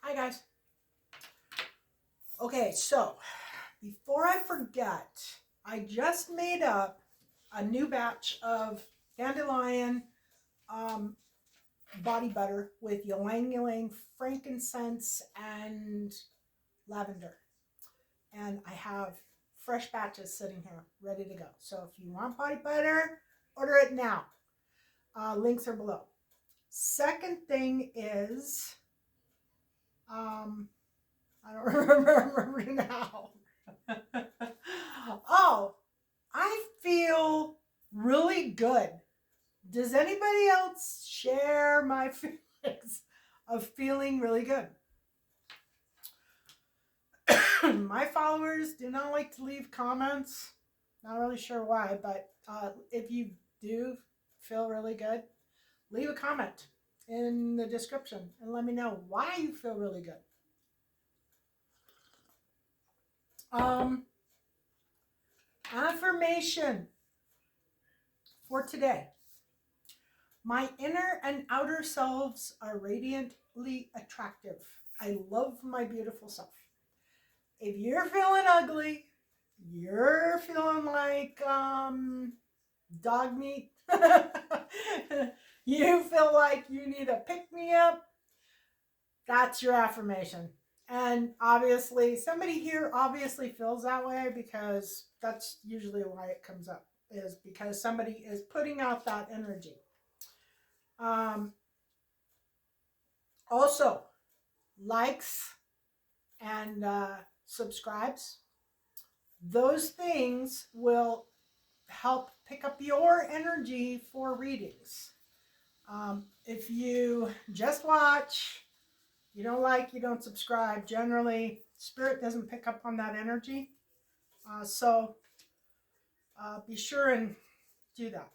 Hi guys. Okay, so before I forget, I just made up a new batch of dandelion um, body butter with ylang ylang, frankincense, and lavender. And I have fresh batches sitting here ready to go. So if you want body butter, order it now. Links are below. Second thing is, um, I don't remember now. Oh, I feel really good. Does anybody else share my feelings of feeling really good? My followers do not like to leave comments. Not really sure why, but if you do feel really good, leave a comment in the description and let me know why you feel really good. Affirmation for today. My inner and outer selves are radiantly attractive. I love my beautiful self. If you're feeling ugly, you're feeling like dog meat, you feel like you need a pick me up, that's your affirmation. And obviously, somebody here obviously feels that way because that's usually why it comes up, is because somebody is putting out that energy. Um, Also, likes and subscribes, those things will help pick up your energy for readings. If you just watch, you don't like, you don't subscribe, generally, Spirit doesn't pick up on that energy. So be sure and do that.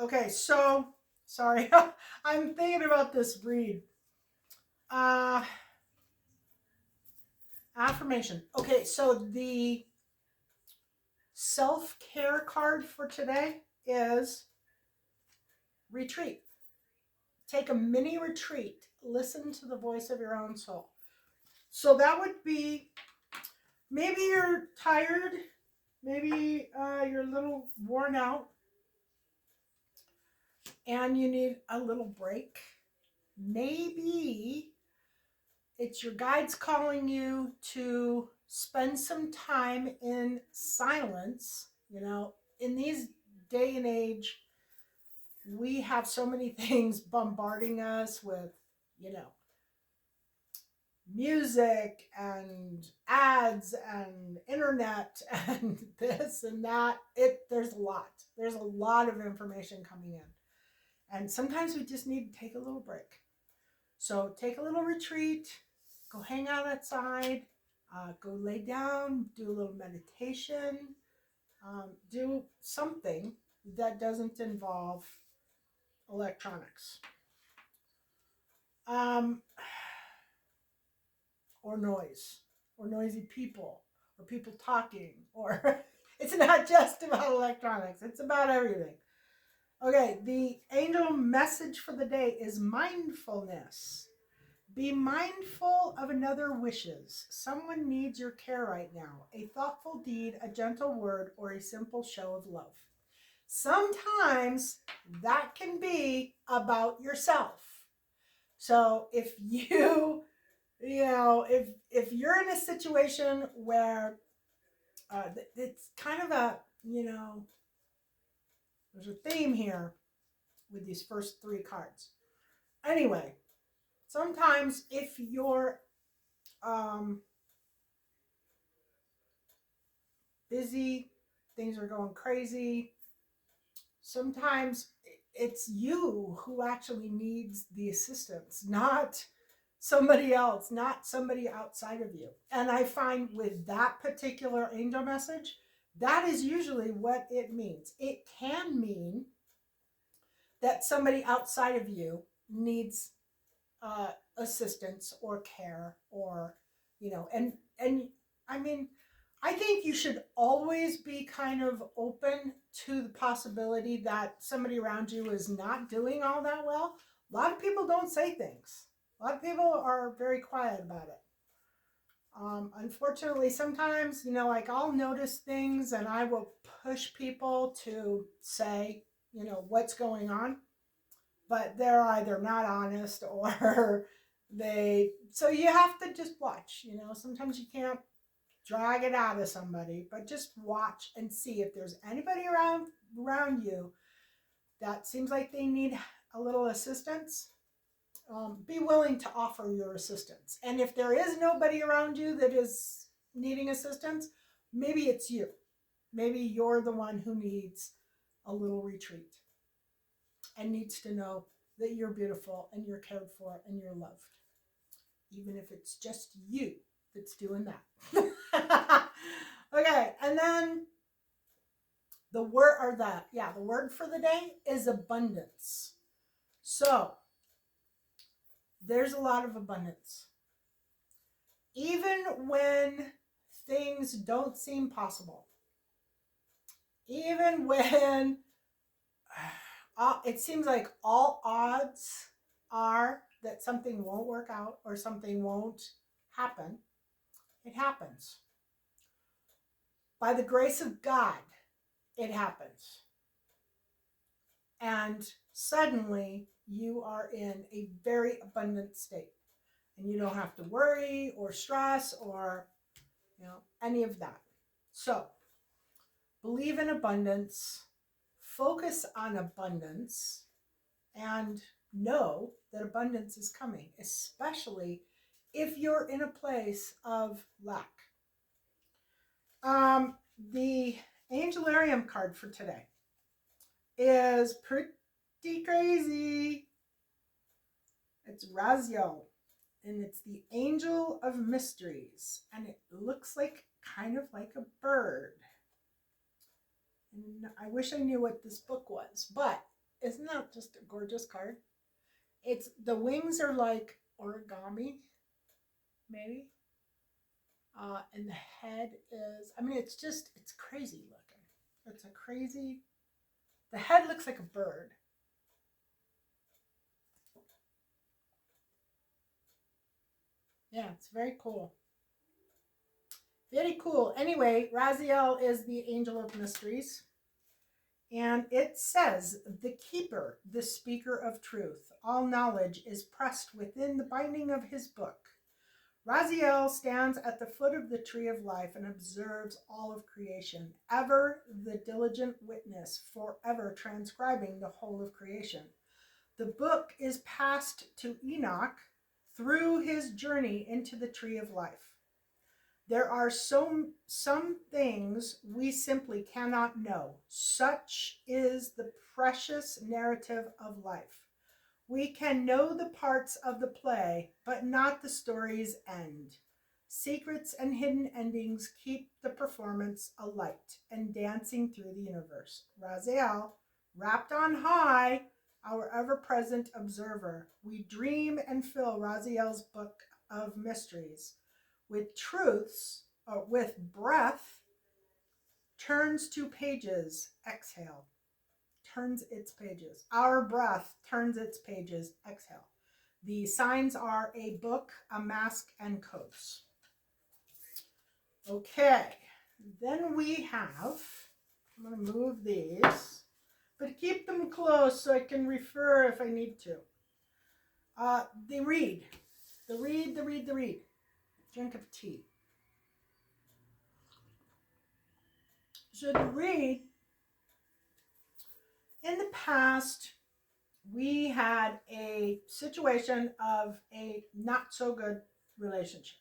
Okay, so, sorry, I'm thinking about this read. Affirmation. Okay, so the self-care card for today is retreat. Take a mini retreat. Listen to the voice of your own soul. So that would be, maybe you're tired, maybe you're a little worn out, and you need a little break. Maybe it's your guides calling you to spend some time in silence. You know, in these day and age, we have so many things bombarding us with, you know, music and ads and internet and this and that. There's a lot. There's a lot of information coming in. And sometimes we just need to take a little break. So take a little retreat, go hang out outside, go lay down, do a little meditation, do something that doesn't involve electronics. Or noise, or noisy people, or people talking, or it's not just about electronics, it's about everything. Okay, the angel message for the day is mindfulness. Be mindful of another wishes. Someone needs your care right now. A thoughtful deed, a gentle word, or a simple show of love. Sometimes that can be about yourself. So if if you're in a situation where it's kind of a, there's a theme here with these first three cards. Anyway, sometimes if you're busy, things are going crazy, sometimes it's you who actually needs the assistance, not somebody else, not somebody outside of you. And I find with that particular angel message, that is usually what it means. It can mean that somebody outside of you needs assistance or care, or and I mean, I think you should always be kind of open to the possibility that somebody around you is not doing all that well. A lot of people don't say things. A lot of people are very quiet about it. Unfortunately, sometimes, like I'll notice things and I will push people to say, what's going on, but they're either not honest or so you have to just watch, sometimes you can't drag it out of somebody, but just watch and see if there's anybody around you that seems like they need a little assistance. Be willing to offer your assistance. And if there is nobody around you that is needing assistance, maybe it's you. Maybe you're the one who needs a little retreat and needs to know that you're beautiful and you're cared for and you're loved, even if it's just you that's doing that. Okay, and then the word for the day is abundance. So there's a lot of abundance. Even when things don't seem possible, even when it seems like all odds are that something won't work out or something won't happen, it happens. By the grace of God, it happens. And suddenly you are in a very abundant state. And you don't have to worry or stress or any of that. So believe in abundance, focus on abundance, and know that abundance is coming, especially if you're in a place of lack. The Angelarium card for today is pretty crazy. It's Raziel, and it's the Angel of Mysteries, and it looks kind of like a bird. And I wish I knew what this book was, but isn't that just a gorgeous card? The wings are like origami, maybe. And the head is, it's crazy looking. The head looks like a bird. Yeah, it's very cool. Very cool. Anyway, Raziel is the Angel of Mysteries. And it says, the keeper, the speaker of truth, all knowledge is pressed within the binding of his book. Raziel stands at the foot of the tree of life and observes all of creation, ever the diligent witness, forever transcribing the whole of creation. The book is passed to Enoch through his journey into the tree of life. There are some things we simply cannot know. Such is the precious narrative of life. We can know the parts of the play, but not the story's end. Secrets and hidden endings keep the performance alight and dancing through the universe. Raziel, wrapped on high, our ever-present observer, we dream and fill Raziel's book of mysteries with truths, with breath, turns to pages, exhale. Turns its pages. Our breath turns its pages, exhale. The signs are a book, a mask, and coats. Okay, then we have, I'm going to move these, but keep them close so I can refer if I need to. The read. Drink of tea. So the read, in the past, we had a situation of a not so good relationship.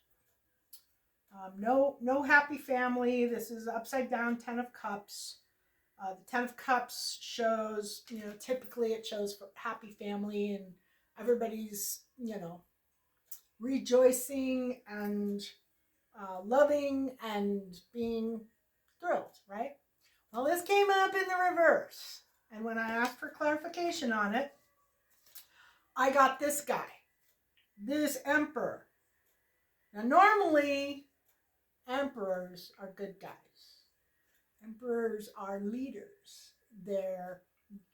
No happy family. This is upside down 10 of Cups. The 10 of Cups shows, typically it shows for happy family and everybody's, rejoicing and loving and being thrilled, right? Well, this came up in the reverse. And when I asked for clarification on it, I got this guy, this emperor. Now, normally, emperors are good guys. Emperors are leaders. They're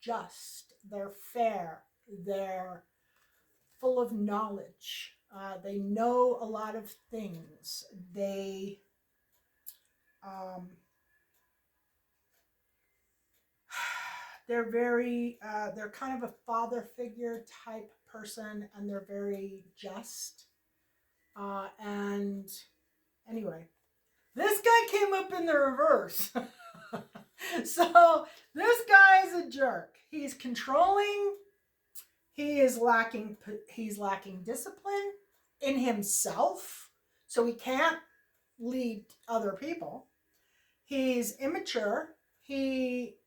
just, they're fair, they're full of knowledge. They know a lot of things. Um, they're kind of a father figure type person, and they're very just. And anyway, this guy came up in the reverse. So this guy is a jerk. He's controlling. He's lacking discipline in himself, so he can't lead other people. He's immature. He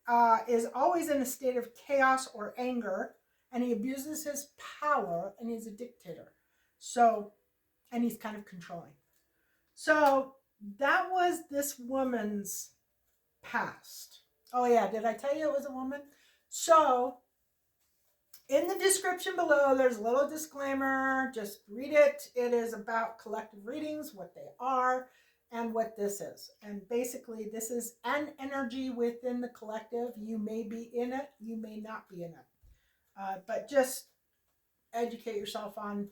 is always in a state of chaos or anger, and he abuses his power, and he's a dictator. So, and he's kind of controlling. So that was this woman's past. Oh yeah, did I tell you it was a woman? So in the description below, there's a little disclaimer. Just read it. It is about collective readings, what they are, and what this is. And basically, this is an energy within the collective. You may be in it, you may not be in it. But just educate yourself on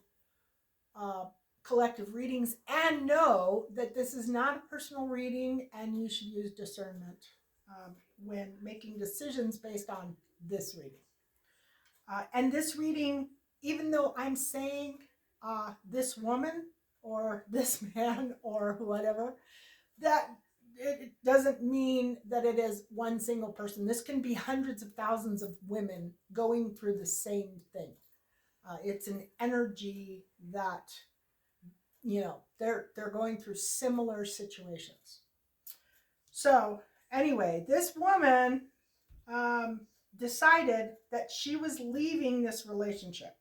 collective readings and know that this is not a personal reading, and you should use discernment when making decisions based on this reading. And this reading, even though I'm saying this woman or this man or whatever, that it doesn't mean that it is one single person. This can be hundreds of thousands of women going through the same thing. It's an energy that, they're going through similar situations. So anyway, this woman decided that she was leaving this relationship.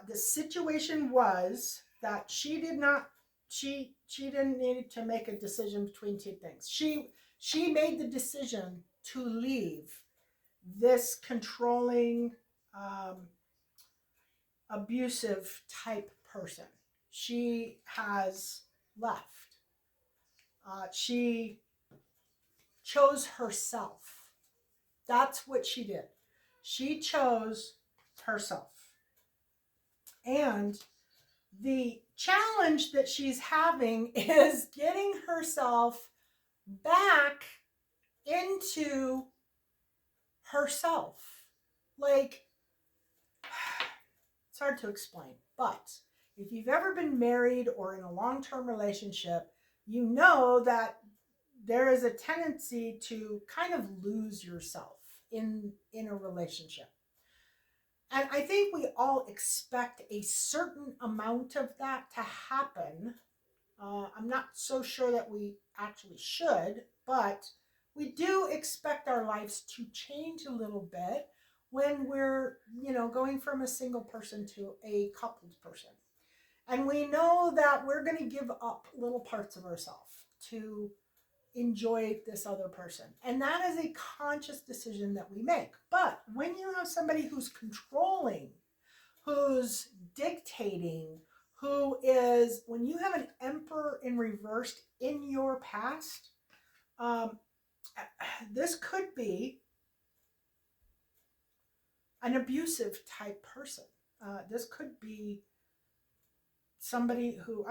The situation was that she didn't need to make a decision between two things. She made the decision to leave this controlling, abusive type person. She has left. She chose herself. That's what she did. She chose herself. And the challenge that she's having is getting herself back into herself. Like, it's hard to explain, but if you've ever been married or in a long-term relationship, you know that there is a tendency to kind of lose yourself in a relationship. And I think we all expect a certain amount of that to happen. I'm not so sure that we actually should, but we do expect our lives to change a little bit when we're, going from a single person to a coupled person. And we know that we're going to give up little parts of ourselves to enjoy this other person. And that is a conscious decision that we make. But when you have somebody who's controlling, who's dictating, when you have an emperor in reverse in your past, this could be an abusive type person. This could be somebody who,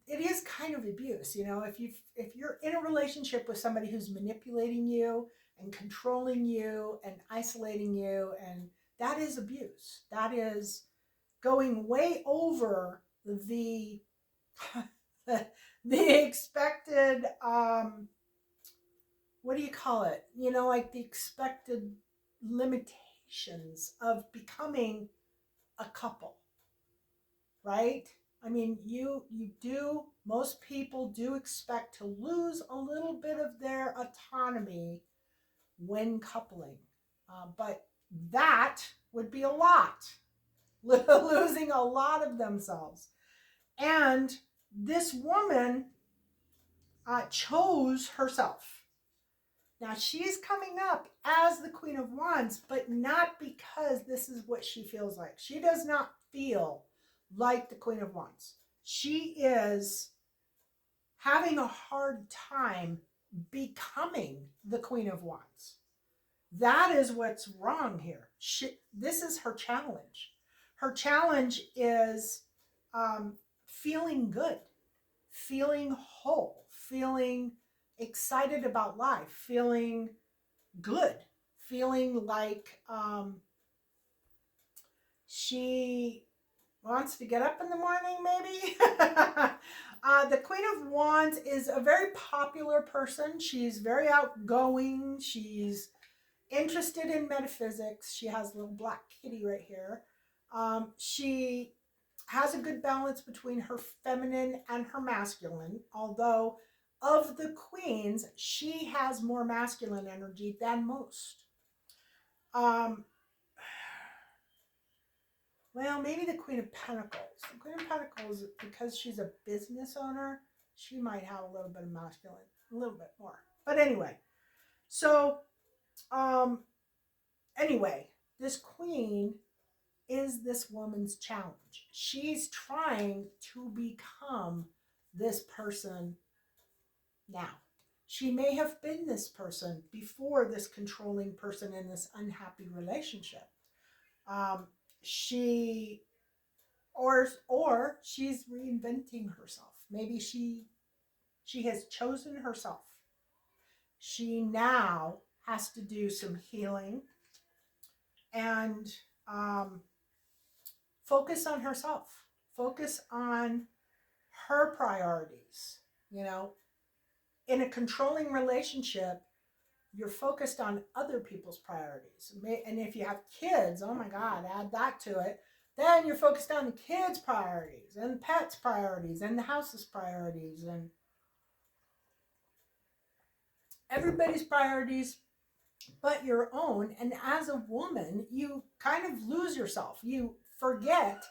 it is kind of abuse, if you're in a relationship with somebody who's manipulating you and controlling you and isolating you, and that is abuse. That is going way over the expected, what do you call it? Like the expected limitations of becoming a couple, right? Most people do expect to lose a little bit of their autonomy when coupling. But that would be a lot, losing a lot of themselves. And this woman chose herself. Now she's coming up as the Queen of Wands, but not because this is what she feels like. She does not feel like the Queen of Wands. She is having a hard time becoming the Queen of Wands. That is what's wrong here. This is her challenge. Her challenge is feeling good, feeling whole, feeling excited about life, feeling good, feeling like she wants to get up in the morning, maybe. The Queen of Wands is a very popular person. She's very outgoing. She's interested in metaphysics. She has a little black kitty right here. She has a good balance between her feminine and her masculine, although of the queens, she has more masculine energy than most. Um, well, maybe the Queen of Pentacles. The Queen of Pentacles, because she's a business owner, she might have a little bit of masculine, a little bit more. But anyway, so anyway, this queen is this woman's challenge. She's trying to become this person now. She may have been this person before this controlling person in this unhappy relationship. She or she's reinventing herself. Maybe she has chosen herself. She now has to do some healing and focus on herself. Focus on her priorities. You know, in a controlling relationship, you're focused on other people's priorities. And if you have kids, oh my God, add that to it. Then you're focused on the kids' priorities and the pets' priorities and the house's priorities and everybody's priorities but your own. And as a woman, you kind of lose yourself. You forget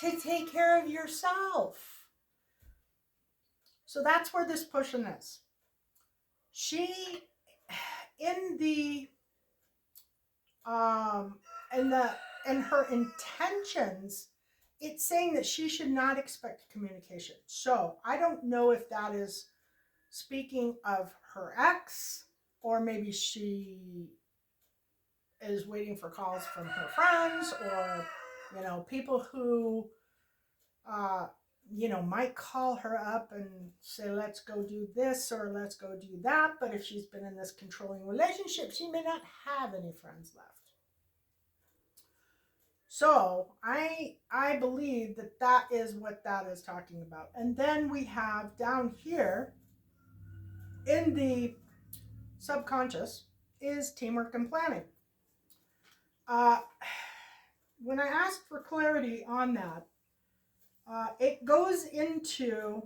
to take care of yourself. So that's where this pushing is. She, in the in her intentions, it's saying that she should not expect communication. So I don't know if that is speaking of her ex, or maybe she is waiting for calls from her friends, or people who might call her up and say, let's go do this or let's go do that. But if she's been in this controlling relationship, she may not have any friends left. So I believe that is what that is talking about. And then we have down here in the subconscious is teamwork and planning. When I asked for clarity on that, it goes into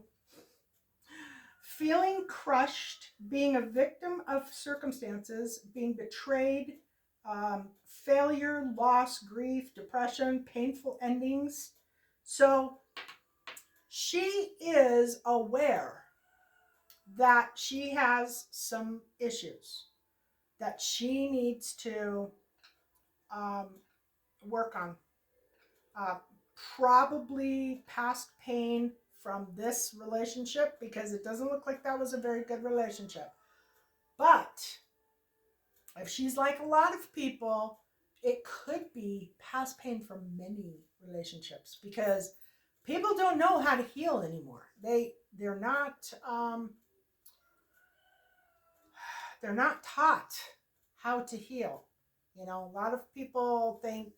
feeling crushed, being a victim of circumstances, being betrayed, failure, loss, grief, depression, painful endings. So she is aware that she has some issues that she needs to work on. Probably past pain from this relationship, because it doesn't look like that was a very good relationship. But if she's like a lot of people, it could be past pain from many relationships, because people don't know how to heal anymore. They're not taught how to heal. A lot of people think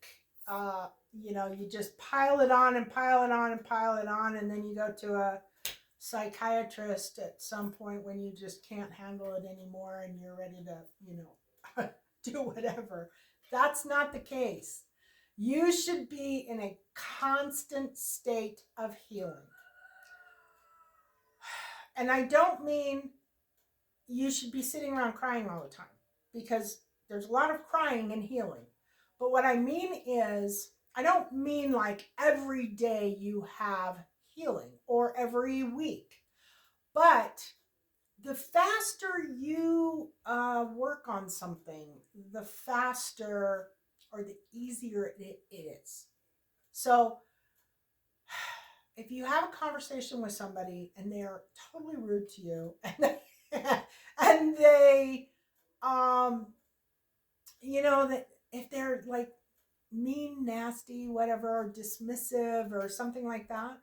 you just pile it on and pile it on and pile it on, and then you go to a psychiatrist at some point when you just can't handle it anymore and you're ready to, do whatever. That's not the case. You should be in a constant state of healing. And I don't mean you should be sitting around crying all the time, because there's a lot of crying and healing. But what I mean is, I don't mean like every day you have healing or every week. But the faster you work on something, the faster or the easier it is. So if you have a conversation with somebody and they're totally rude to you and they that if they're like mean, nasty, whatever, or dismissive or something like that,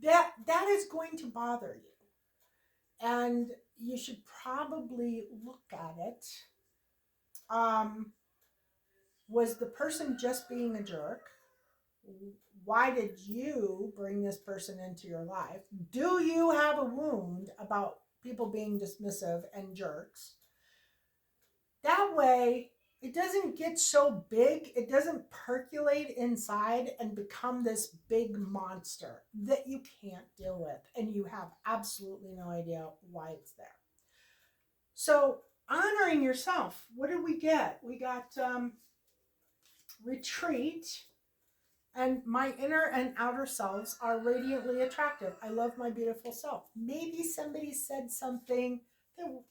that is going to bother you. And you should probably look at it. Um, was the person just being a jerk? Why did you bring this person into your life? Do you have a wound about people being dismissive and jerks? That way, it doesn't get so big, it doesn't percolate inside and become this big monster that you can't deal with and you have absolutely no idea why it's there. So, honoring yourself, what did we get? We got retreat, and my inner and outer selves are radiantly attractive. I love my beautiful self. Maybe somebody said something that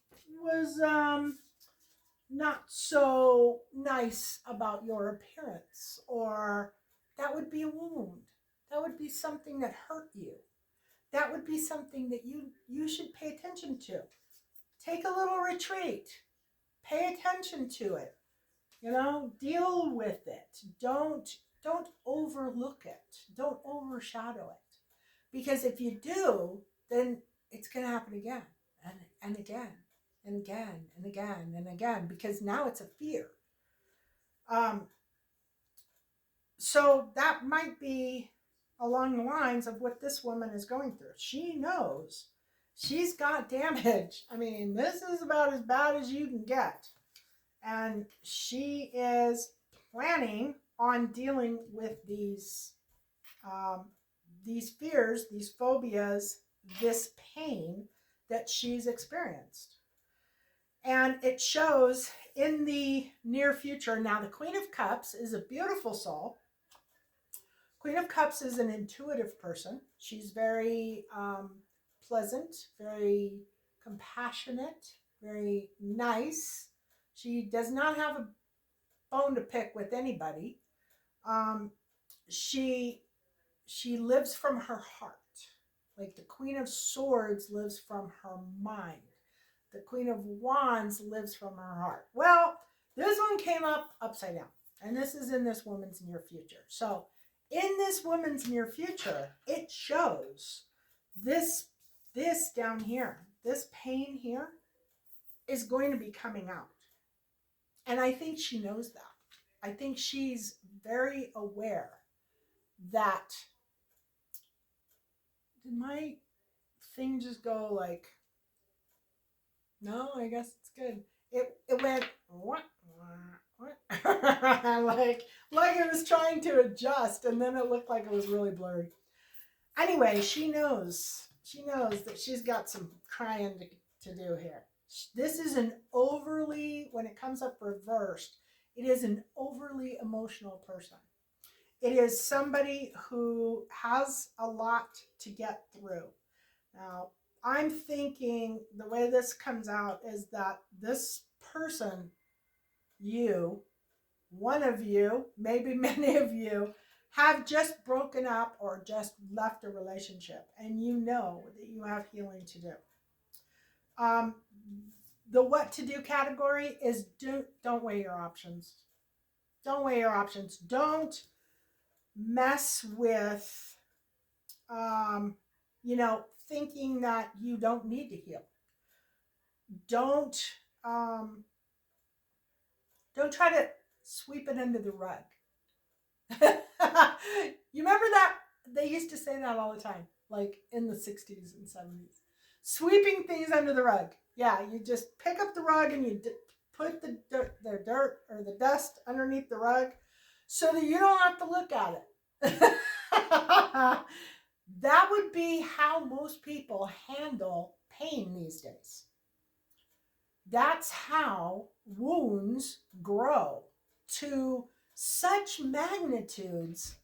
was not so nice about your appearance, or that would be a wound. That would be something that hurt you. That would be something that you should pay attention to. Take a little retreat. Pay attention to it. Deal with it. Don't overlook it. Don't overshadow it. Because if you do, then it's going to happen again and again and again and again and again, because now it's a fear. So that might be along the lines of what this woman is going through. She knows she's got damage. I mean, this is about as bad as you can get. And she is planning on dealing with these fears, these phobias, this pain that she's experienced. And it shows in the near future. Now, the Queen of Cups is a beautiful soul. Queen of Cups is an intuitive person. She's very pleasant, very compassionate, very nice. She does not have a bone to pick with anybody. She lives from her heart. Like the Queen of Swords lives from her mind. The Queen of Wands lives from her heart. Well, this one came up upside down. And this is in this woman's near future. So in this woman's near future, it shows this down here, this pain here is going to be coming out. And I think she knows that. I think she's very aware that. Did my thing just go like, no, I guess it's good. It went, what? like it was trying to adjust, and then it looked like it was really blurry. Anyway, she knows that she's got some crying to do here. This is an overly, when it comes up reversed, it is an overly emotional person. It is somebody who has a lot to get through. Now, I'm thinking the way this comes out is that this person, you, one of you, maybe many of you, have just broken up or just left a relationship, and you know that you have healing to do. The what to do category is don't weigh your options. Don't weigh your options. Don't mess with, thinking that you don't need to heal. Don't try to sweep it under the rug. You remember that? They used to say that all the time, like in the 60s and 70s. Sweeping things under the rug. Yeah, you just pick up the rug and you put the dirt or the dust underneath the rug so that you don't have to look at it. That would be how most people handle pain these days. That's how wounds grow to such magnitudes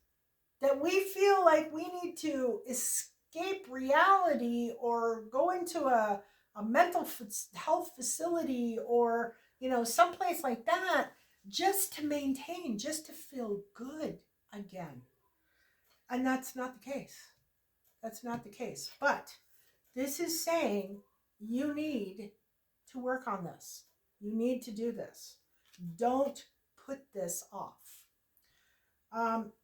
that we feel like we need to escape reality or go into a mental health facility or, someplace like that just to maintain, just to feel good again. And that's not the case. That's not the case. But this is saying you need to work on this. You need to do this. Don't put this off.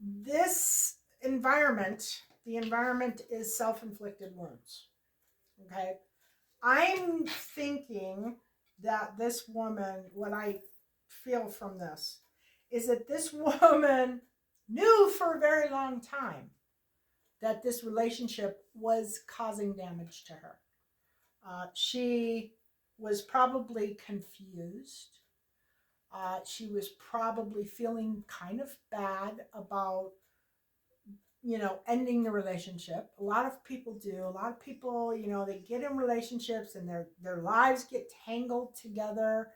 This environment, the environment is self-inflicted wounds. Okay. I'm thinking that this woman, what I feel from this, is that this woman knew for a very long time that this relationship was causing damage to her. She was probably confused. She was probably feeling kind of bad about, ending the relationship. A lot of people do. A lot of people, they get in relationships and their lives get tangled together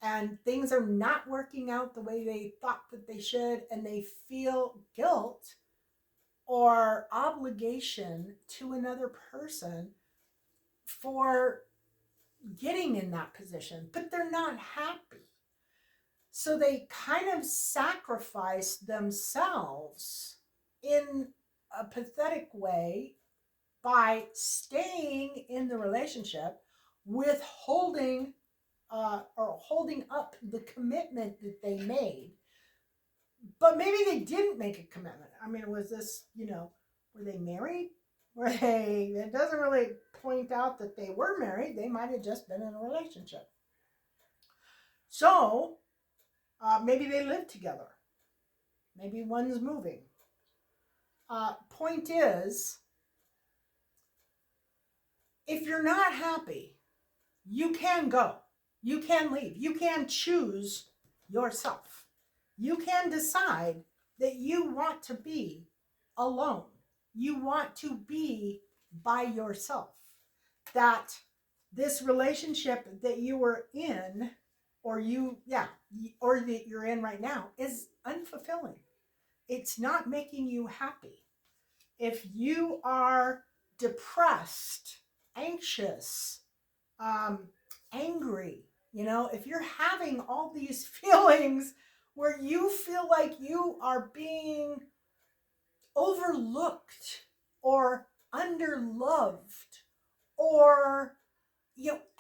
and things are not working out the way they thought that they should, and they feel guilt or obligation to another person for getting in that position, but they're not happy. So they kind of sacrifice themselves in a pathetic way by staying in the relationship, withholding or holding up the commitment that they made. But maybe they didn't make a commitment. I mean, was this, were they married? It doesn't really point out that they were married. They might have just been in a relationship. So maybe they live together. Maybe one's moving. Point is, if you're not happy, you can go. You can leave. You can choose yourself. You can decide that you want to be alone. You want to be by yourself. That this relationship that you were in, or that you're in right now, is unfulfilling. It's not making you happy. If you are depressed, anxious, angry, if you're having all these feelings where you feel like you are being overlooked or underloved, or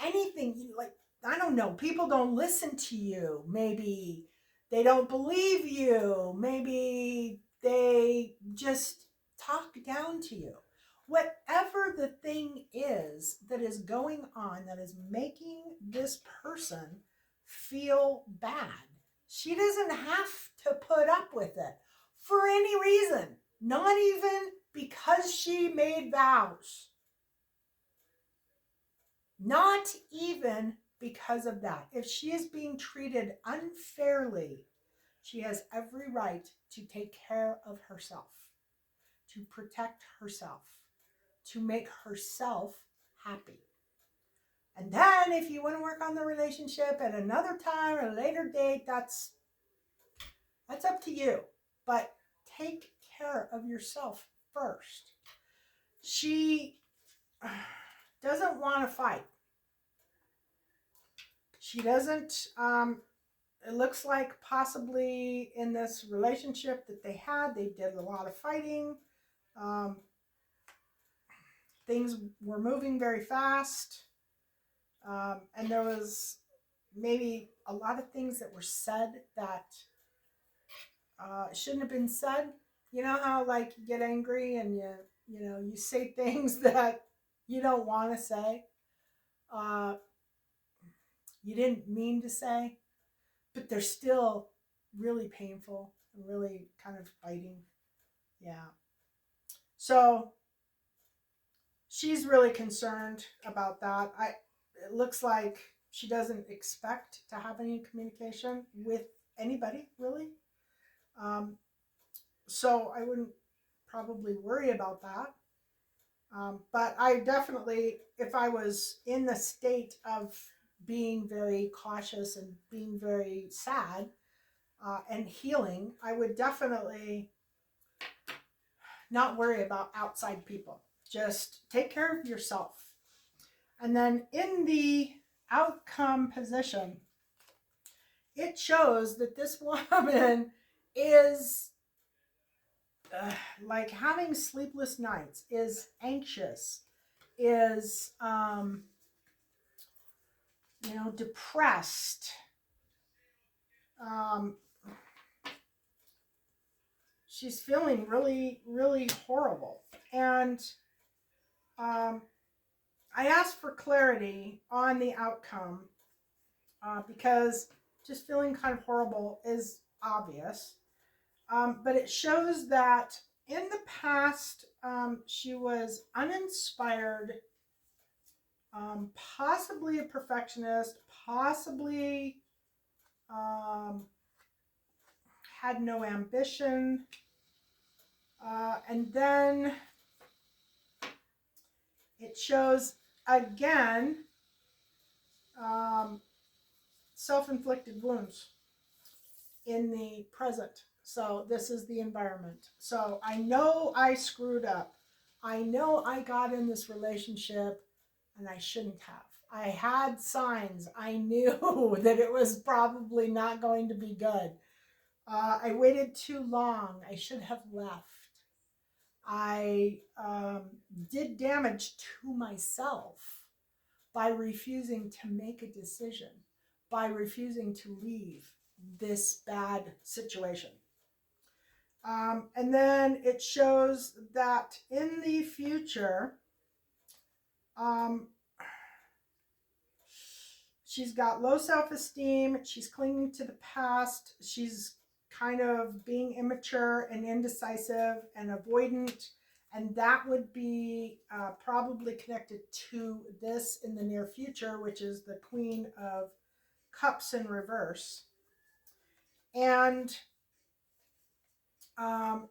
anything, like, I don't know, people don't listen to you, maybe they don't believe you, maybe they just talk down to you. Whatever the thing is that is going on that is making this person feel bad, she doesn't have to put up with it for any reason, not even because she made vows. Not even because of that. If she is being treated unfairly, she has every right to take care of herself, to protect herself, to make herself happy. And then if you want to work on the relationship at another time or a later date, that's up to you. But take care of yourself first. She doesn't want to fight. She doesn't, it looks like possibly in this relationship that they had, they did a lot of fighting. Things were moving very fast. And there was maybe a lot of things that were said that shouldn't have been said. You know how, like, you get angry and you say things that you don't want to say. You didn't mean to say, but they're still really painful and really kind of biting. Yeah. So she's really concerned about that. It looks like she doesn't expect to have any communication with anybody, really. So I wouldn't probably worry about that. But I definitely, if I was in the state of being very cautious and being very sad and healing, I would definitely not worry about outside people. Just take care of yourself. And then in the outcome position, it shows that this woman is like having sleepless nights, is anxious, is depressed, she's feeling really, really horrible. And I asked for clarity on the outcome because just feeling kind of horrible is obvious. But it shows that in the past, she was uninspired, possibly a perfectionist, possibly um, had no ambition. And then it shows again um, self inflicted wounds in the present. So this is the environment. So I know I screwed up. I know I got in this relationship and I shouldn't have. I had signs. I knew that it was probably not going to be good. I waited too long. I should have left. I did damage to myself by refusing to make a decision, by refusing to leave this bad situation. And then it shows that in the future, um, she's got low self-esteem. She's clinging to the past. She's kind of being immature and indecisive and avoidant. And that would be probably connected to this in the near future, which is the Queen of Cups in reverse. And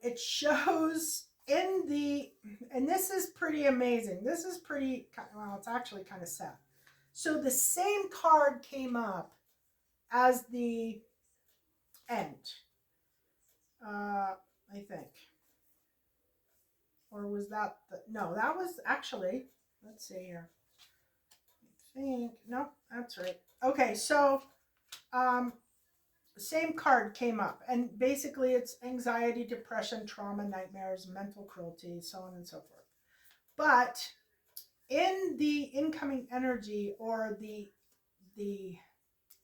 it shows in the, and this is pretty amazing. This is pretty, well, it's actually kind of sad. So the same card came up as the end, I think. Or was that the, no, that was actually, let's see here. I think, no, that's right. Okay, so same card came up, and basically it's anxiety, depression, trauma, nightmares, mental cruelty, so on and so forth. But in the incoming energy, or the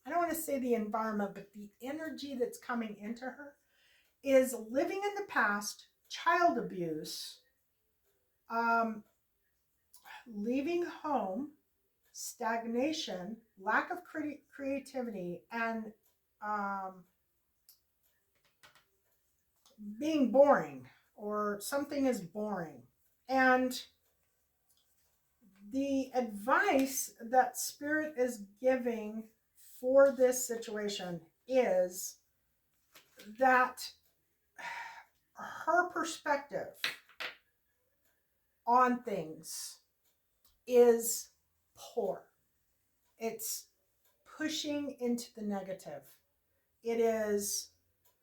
I don't want to say the environment, but the energy that's coming into her is living in the past, child abuse, leaving home, stagnation, lack of creativity, and being boring, or something is boring. And the advice that Spirit is giving for this situation is that her perspective on things is poor. It's pushing into the negative. It is,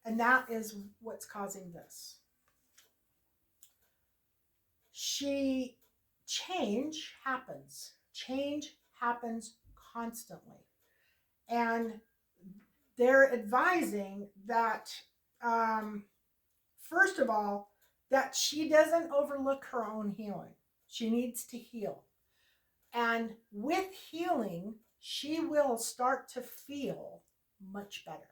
and that is what's causing this. Change happens. Change happens constantly. And they're advising that, first of all, that she doesn't overlook her own healing. She needs to heal. And with healing, she will start to feel much better.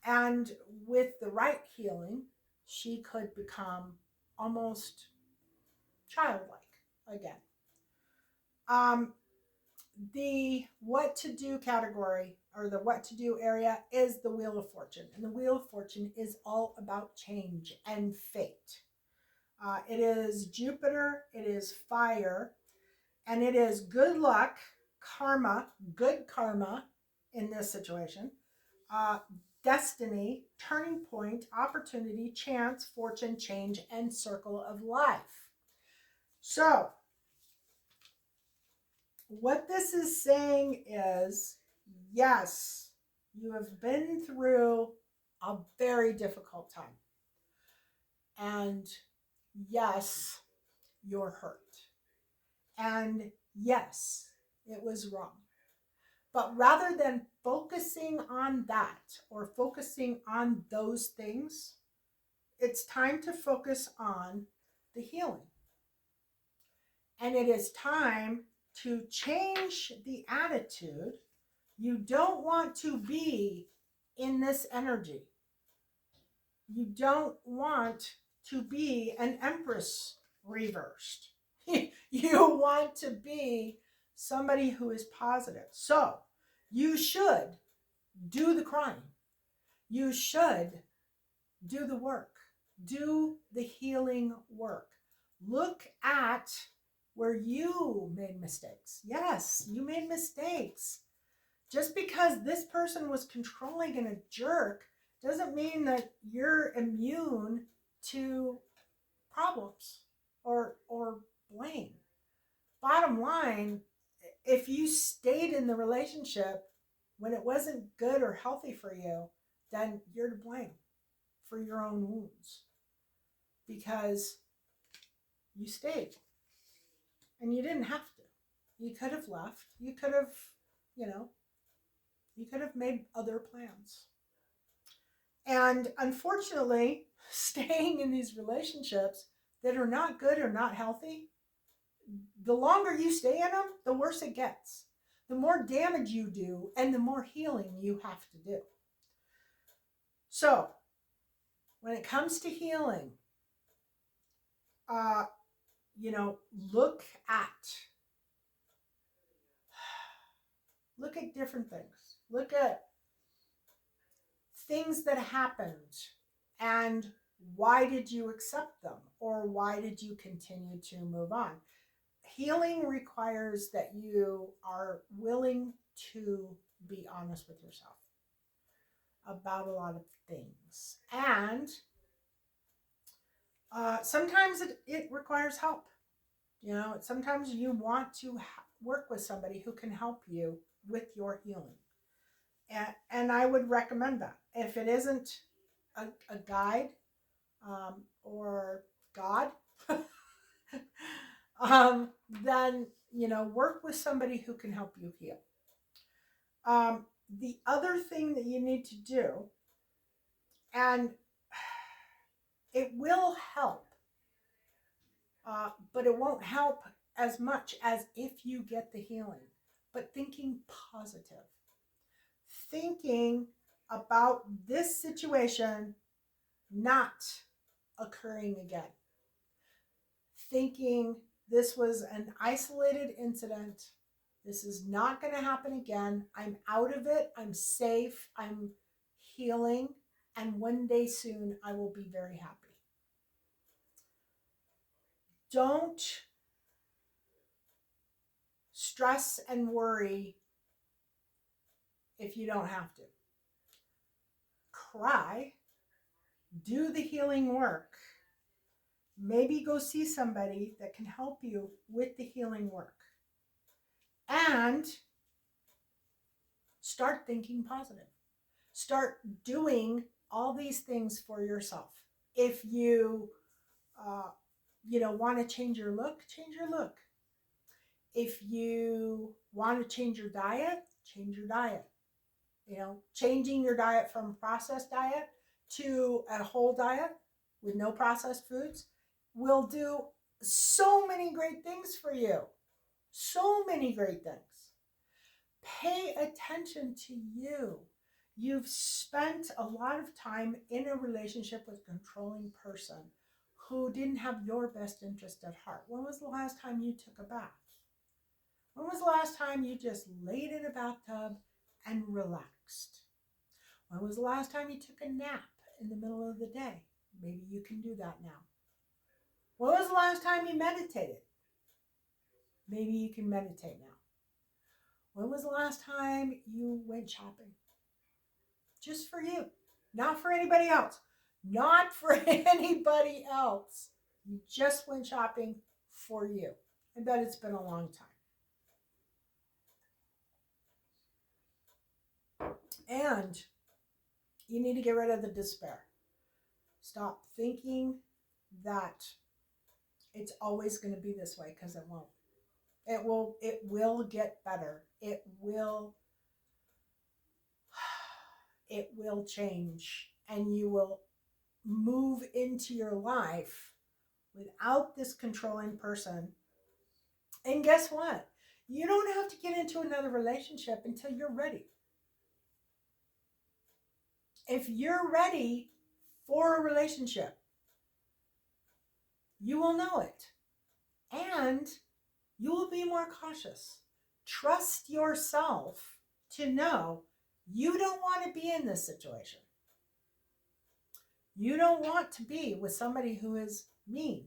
And with the right healing, she could become almost childlike again. The what to do category, or the what to do area, is the Wheel of Fortune. And the Wheel of Fortune is all about change and fate. It is Jupiter, it is fire, and it is good luck, karma, good karma in this situation, destiny, turning point, opportunity, chance, fortune, change, and circle of life. So, what this is saying is, yes, you have been through a very difficult time. And yes, you're hurt. And yes, it was wrong. But rather than focusing on that, or focusing on those things, it's time to focus on the healing. And it is time to change the attitude. You don't want to be in this energy. You don't want to be an empress reversed. You want to be somebody who is positive. So you should do the crying. You should do the work. Do the healing work. Look at where you made mistakes. Yes, you made mistakes. Just because this person was controlling and a jerk doesn't mean that you're immune to problems or blame. Bottom line, if you stayed in the relationship when it wasn't good or healthy for you, then you're to blame for your own wounds because you stayed and you didn't have to. You could have left. You could have, you know, you could have made other plans. And unfortunately, staying in these relationships that are not good or not healthy, the longer you stay in them, the worse it gets. The more damage you do and the more healing you have to do. So, when it comes to healing, you know, look at different things. Look at things that happened and why did you accept them or why did you continue to move on? Healing requires that you are willing to be honest with yourself about a lot of things. And sometimes it requires help. You know, sometimes you want to work with somebody who can help you with your healing. And I would recommend that. If it isn't a guide or God, then, you know, work with somebody who can help you heal. The other thing that you need to do, and it will help, but it won't help as much as if you get the healing, but thinking positive. Thinking about this situation not occurring again. Thinking this was an isolated incident. This is not going to happen again. I'm out of it. I'm safe. I'm healing. And one day soon, I will be very happy. Don't stress and worry if you don't have to. Cry. Do the healing work. Maybe go see somebody that can help you with the healing work. And start thinking positive. Start doing all these things for yourself. If you, want to change your look, change your look. If you want to change your diet, change your diet. You know, changing your diet from processed diet to a whole diet with no processed foods will do so many great things for you. So many great things. Pay attention to you. You've spent a lot of time in a relationship with a controlling person who didn't have your best interest at heart. When was the last time you took a bath? When was the last time you just laid in a bathtub and relaxed? When was the last time you took a nap in the middle of the day? Maybe you can do that now. When was the last time you meditated? Maybe you can meditate now. When was the last time you went shopping? Just for you, not for anybody else. Not for anybody else. You just went shopping for you. I bet it's been a long time. And you need to get rid of the despair. Stop thinking that it's always going to be this way, because it won't. It will get better. It will change, and you will move into your life without this controlling person. And guess what? You don't have to get into another relationship until you're ready. If you're ready for a relationship. You will know it. And you will be more cautious. Trust yourself to know you don't want to be in this situation. You don't want to be with somebody who is mean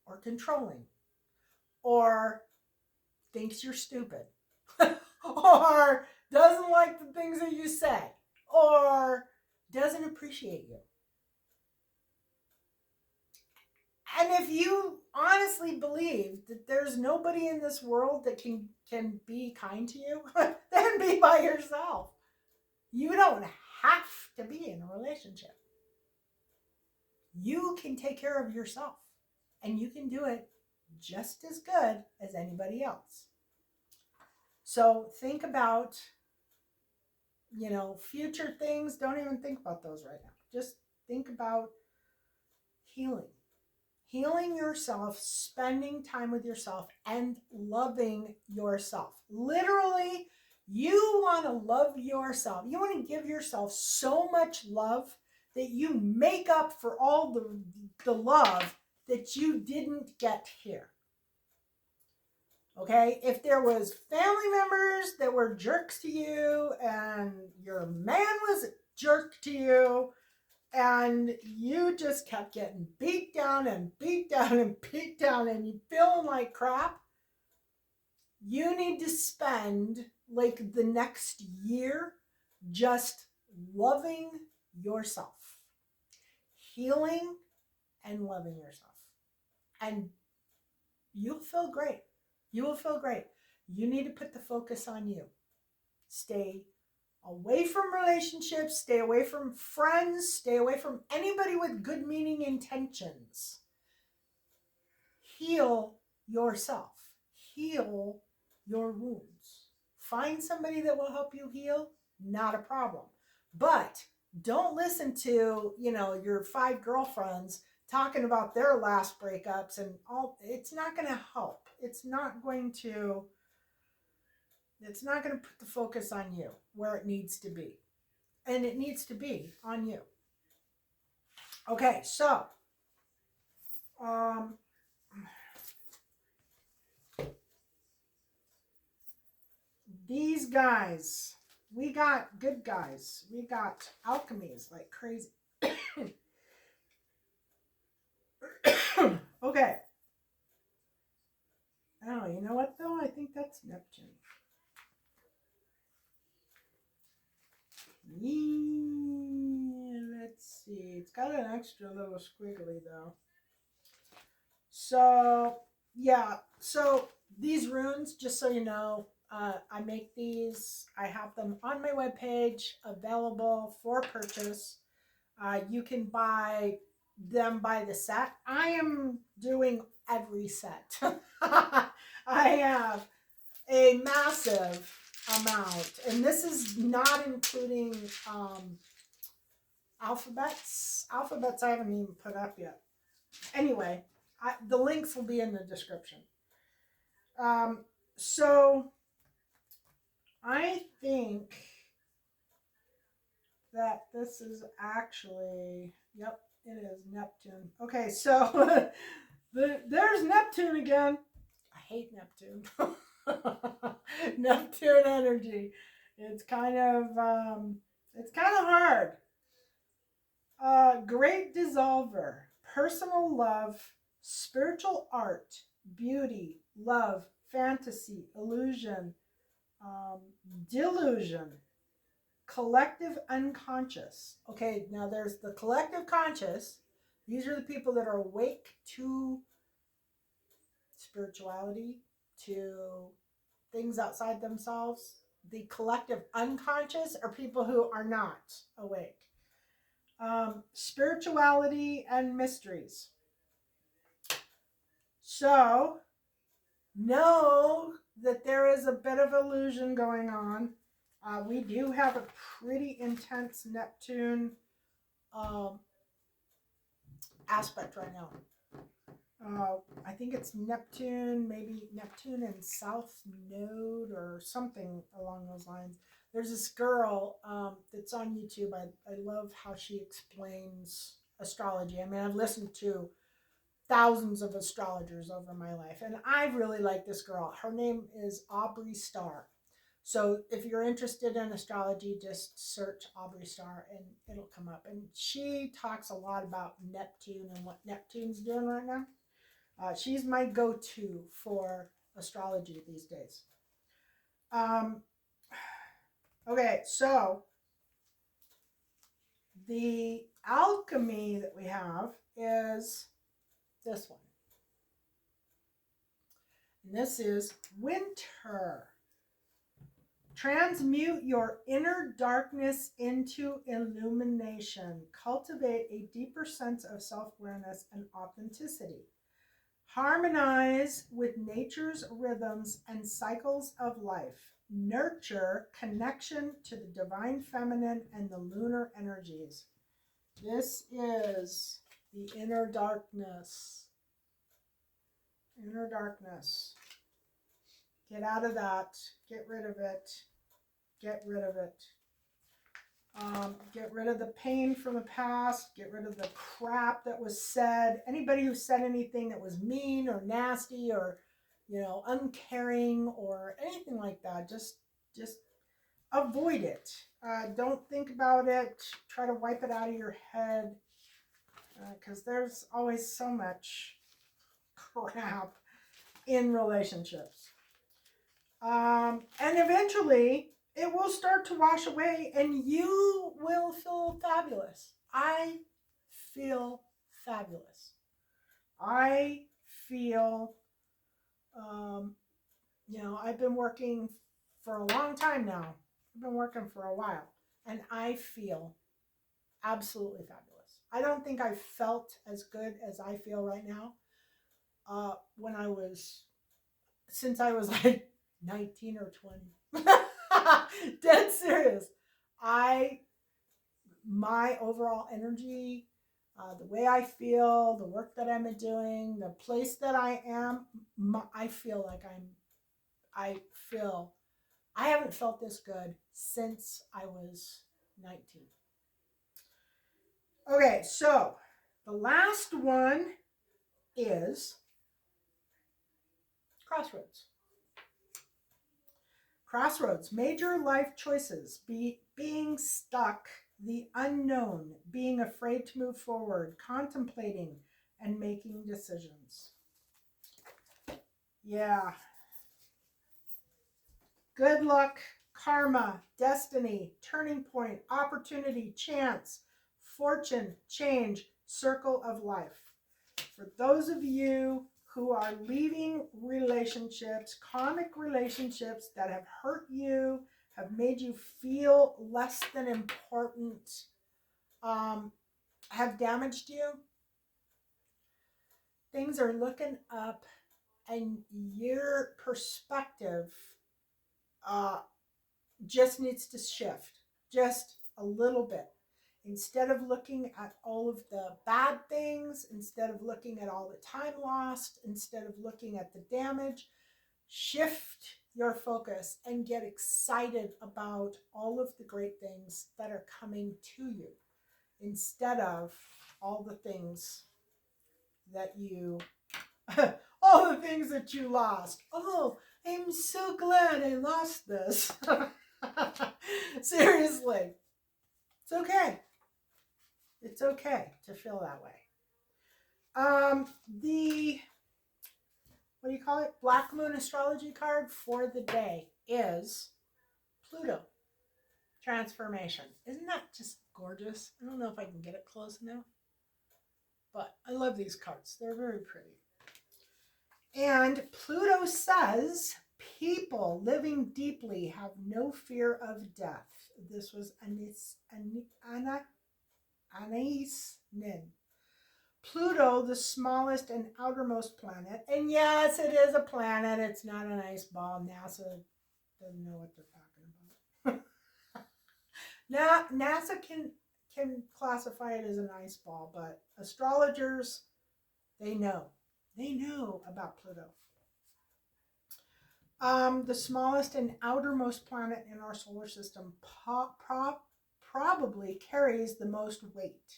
or controlling or thinks you're stupid or doesn't like the things that you say or doesn't appreciate you. And if you honestly believe that there's nobody in this world that can be kind to you, then be by yourself. You don't have to be in a relationship. You can take care of yourself, and you can do it just as good as anybody else. So think about, future things. Don't even think about those right now. Just think about healing. Healing yourself, spending time with yourself, and loving yourself. Literally, you want to love yourself. You want to give yourself so much love that you make up for all the love that you didn't get here. Okay? If there was family members that were jerks to you and your man was a jerk to you, and you just kept getting beat down and beat down and beat down and you feeling like crap, you need to spend like the next year just loving yourself, healing and loving yourself. And you'll feel great. You will feel great. You need to put the focus on you. Stay away from relationships, stay away from friends, stay away from anybody with good meaning intentions. Heal yourself. Heal your wounds. Find somebody that will help you heal, not a problem. But don't listen to, your 5 girlfriends talking about their last breakups and all. It's not going to help. It's not going to put the focus on you where it needs to be. And it needs to be on you. Okay, so these guys, we got good guys. We got alchemies like crazy. Okay. Oh, you know what though? I think that's Neptune. Yeah, let's see. It's got an extra little squiggly though. So, yeah. So these runes, just so you know, I make these. I have them on my webpage, available for purchase. You can buy them by the set. I am doing every set. I have a massive amount, and this is not including alphabets. Alphabets I haven't even put up yet. Anyway, the links will be in the description. So I think that this is actually, yep, it is Neptune. Okay, so there's Neptune again. I hate Neptune. Neptune energy. It's kind of hard. Great dissolver, personal love, spiritual art, beauty, love, fantasy, illusion, delusion, collective unconscious. Okay, now there's the collective conscious. These are the people that are awake to spirituality, to things outside themselves. The collective unconscious are people who are not awake. Spirituality and mysteries. So, know that there is a bit of illusion going on. We do have a pretty intense Neptune aspect right now. I think it's Neptune, maybe Neptune and South Node or something along those lines. There's this girl that's on YouTube. I love how she explains astrology. I mean, I've listened to thousands of astrologers over my life, and I really like this girl. Her name is Aubrey Starr. So if you're interested in astrology, just search Aubrey Starr and it'll come up. And she talks a lot about Neptune and what Neptune's doing right now. She's my go-to for astrology these days. Um, okay, so the alchemy that we have is this one. And this is winter. Transmute your inner darkness into illumination. Cultivate a deeper sense of self-awareness and authenticity. Harmonize with nature's rhythms and cycles of life. Nurture connection to the divine feminine and the lunar energies. This is the inner darkness. Inner darkness. Get out of that. Get rid of it. Get rid of it. Get rid of the pain from the past. Get rid of the crap that was said. Anybody who said anything that was mean or nasty or, uncaring or anything like that, just avoid it. Don't think about it. Try to wipe it out of your head, because there's always so much crap in relationships. And eventually it will start to wash away and you will feel fabulous. I feel fabulous. I feel, I've been working for a long time now. I've been working for a while and I feel absolutely fabulous. I don't think I felt as good as I feel right now since I was like 19 or 20. Dead serious. My overall energy, the way I feel, the work that I'm doing, the place that I am, I feel like I haven't felt this good since I was 19. Okay, so the last one is crossroads. Crossroads, major life choices, being stuck, the unknown, being afraid to move forward, contemplating, and making decisions. Yeah. Good luck, karma, destiny, turning point, opportunity, chance, fortune, change, circle of life. For those of you who are leaving relationships, karmic relationships that have hurt you, have made you feel less than important, have damaged you, things are looking up and your perspective just needs to shift just a little bit. Instead of looking at all of the bad things, instead of looking at all the time lost, instead of looking at the damage, shift your focus and get excited about all of the great things that are coming to you instead of all the things that you lost. Oh, I'm so glad I lost this. Seriously. It's okay. It's okay to feel that way. The Black Moon astrology card for the day is Pluto transformation. Isn't that just gorgeous? I don't know if I can get it close enough, but I love these cards. They're very pretty. And Pluto says people living deeply have no fear of death. This was Anais Nin. Pluto, the smallest and outermost planet. And yes, it is a planet. It's not an ice ball. NASA doesn't know what they're talking about. Now, NASA can classify it as an ice ball, but astrologers, they know. They know about Pluto. The smallest and outermost planet in our solar system probably carries the most weight.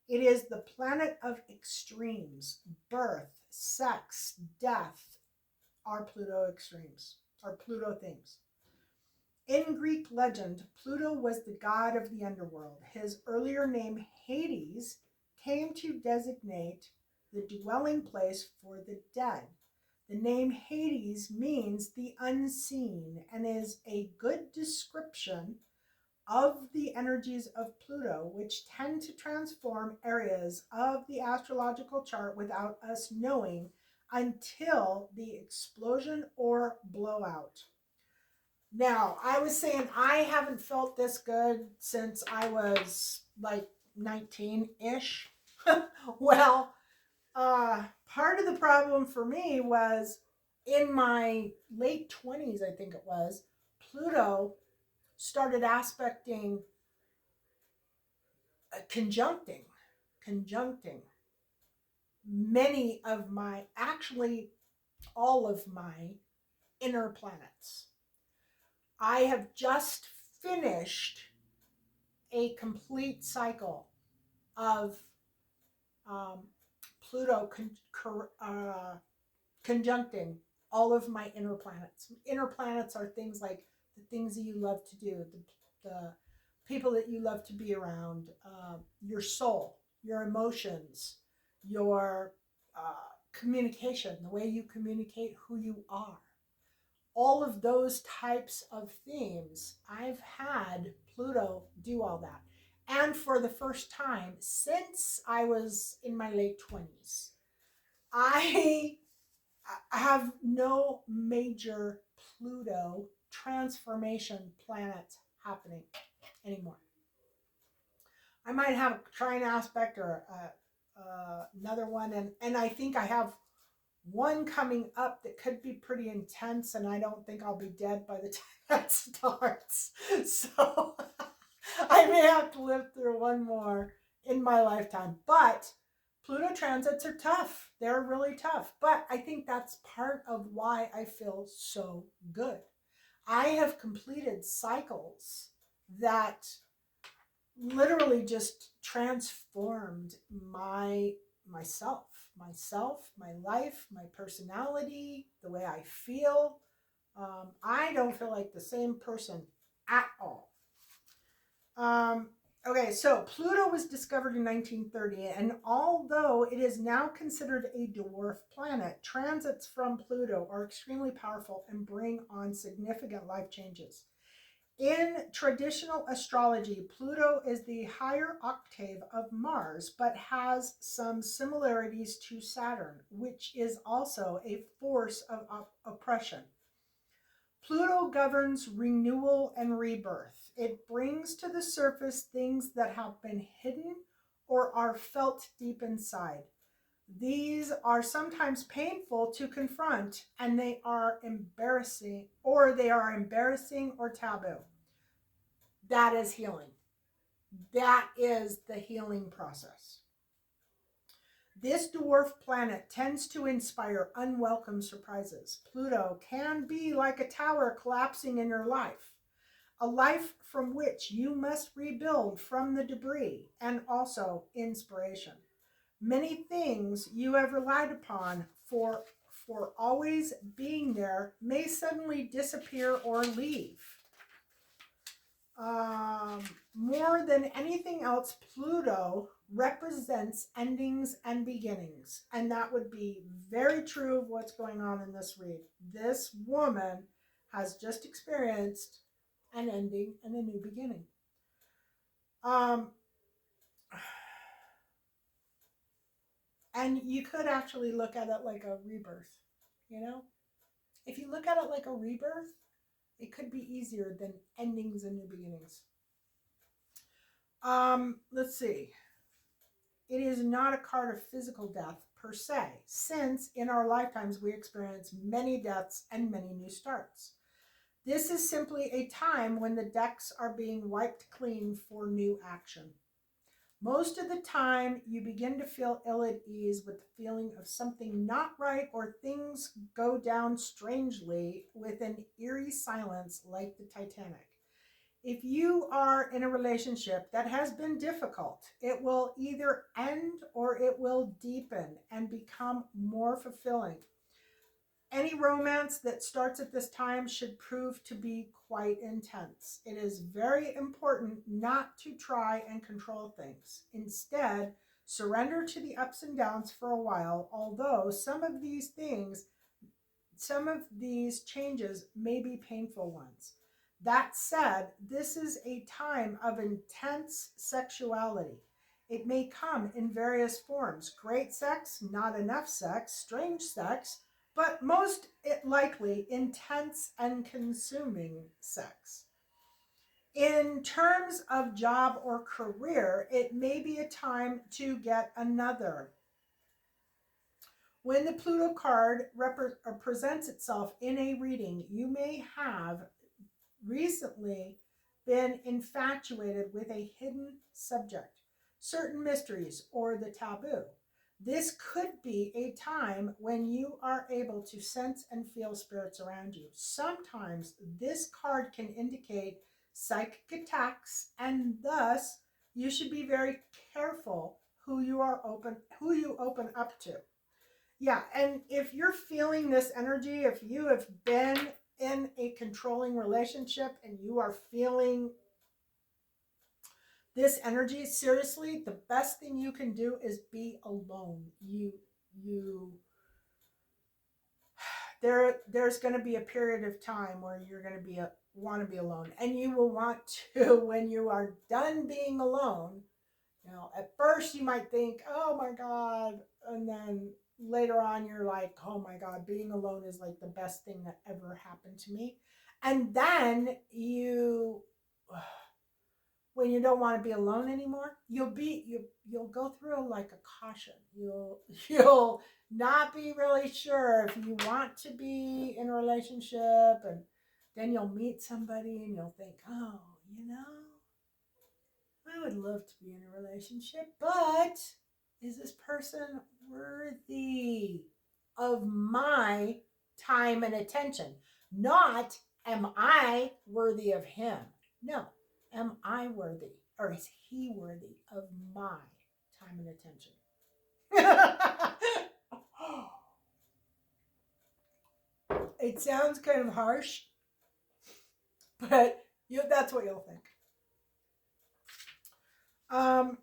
It is the planet of extremes. Birth, sex, death are Pluto extremes, are Pluto themes. In Greek legend, Pluto was the god of the underworld. His earlier name, Hades, came to designate the dwelling place for the dead. The name Hades means the unseen and is a good description of the energies of Pluto, which tend to transform areas of the astrological chart without us knowing until the explosion or blowout. Now, I was saying I haven't felt this good since I was like 19-ish. Well, part of the problem for me was in my late 20s, I think it was, Pluto started aspecting, conjuncting many of my, actually all of my inner planets. I have just finished a complete cycle of um, Pluto conjuncting all of my inner planets. Inner planets are things like the things that you love to do, the people that you love to be around, your soul, your emotions, your communication, the way you communicate who you are. All of those types of themes, I've had Pluto do all that. And for the first time since I was in my late 20s, I have no major Pluto transformation planet happening anymore. I might have a trine aspect or another one, and I think I have one coming up that could be pretty intense, and I don't think I'll be dead by the time that starts. So I may have to live through one more in my lifetime. But Pluto transits are tough. They're really tough. But I think that's part of why I feel so good. I have completed cycles that literally just transformed myself, my life, my personality, the way I feel. I don't feel like the same person at all. Okay, so Pluto was discovered in 1930, and although it is now considered a dwarf planet, transits from Pluto are extremely powerful and bring on significant life changes. In traditional astrology, Pluto is the higher octave of Mars, but has some similarities to Saturn, which is also a force of oppression. Pluto governs renewal and rebirth. It brings to the surface things that have been hidden or are felt deep inside. These are sometimes painful to confront, and they are embarrassing or taboo. That is healing. That is the healing process. This dwarf planet tends to inspire unwelcome surprises. Pluto can be like a tower collapsing in your life, a life from which you must rebuild from the debris, and also inspiration. Many things you have relied upon for always being there may suddenly disappear or leave. More than anything else, Pluto represents endings and beginnings. And that would be very true of what's going on in this read. This woman has just experienced an ending and a new beginning. And you could actually look at it like a rebirth, you know? If you look at it like a rebirth, it could be easier than endings and new beginnings. Let's see. It is not a card of physical death per se, since in our lifetimes we experience many deaths and many new starts. This is simply a time when the decks are being wiped clean for new action. Most of the time, you begin to feel ill at ease with the feeling of something not right, or things go down strangely with an eerie silence like the Titanic. If you are in a relationship that has been difficult, it will either end or it will deepen and become more fulfilling. Any romance that starts at this time should prove to be quite intense. It is very important not to try and control things. Instead, surrender to the ups and downs for a while, although some of these changes may be painful ones. That said, this is a time of intense sexuality. It may come in various forms: great sex, not enough sex, strange sex, but most likely intense and consuming sex. In terms of job or career, it may be a time to get another. When the Pluto card presents itself in a reading, you may have recently been infatuated with a hidden subject, certain mysteries, or the taboo. This could be a time when you are able to sense and feel spirits around you. Sometimes this card can indicate psychic attacks, and thus you should be very careful who you open up to. Yeah, and if you're feeling this energy, if you have been in a controlling relationship and you are feeling this energy, seriously, the best thing you can do is be alone. You there's going to be a period of time where you're going to want to be alone, and you will want to when you are done being alone. You know, at first you might think, "Oh my God," and then later on you're like, "Oh my God, being alone is like the best thing that ever happened to me." And then when you don't want to be alone anymore, you'll go through like a caution. You'll not be really sure if you want to be in a relationship, and then you'll meet somebody and you'll think, "Oh, you know, I would love to be in a relationship, but is this person worthy of my time and attention?" Not, am I worthy of him? No, am I worthy, or is he worthy of my time and attention? It sounds kind of harsh, but that's what you'll think. Um,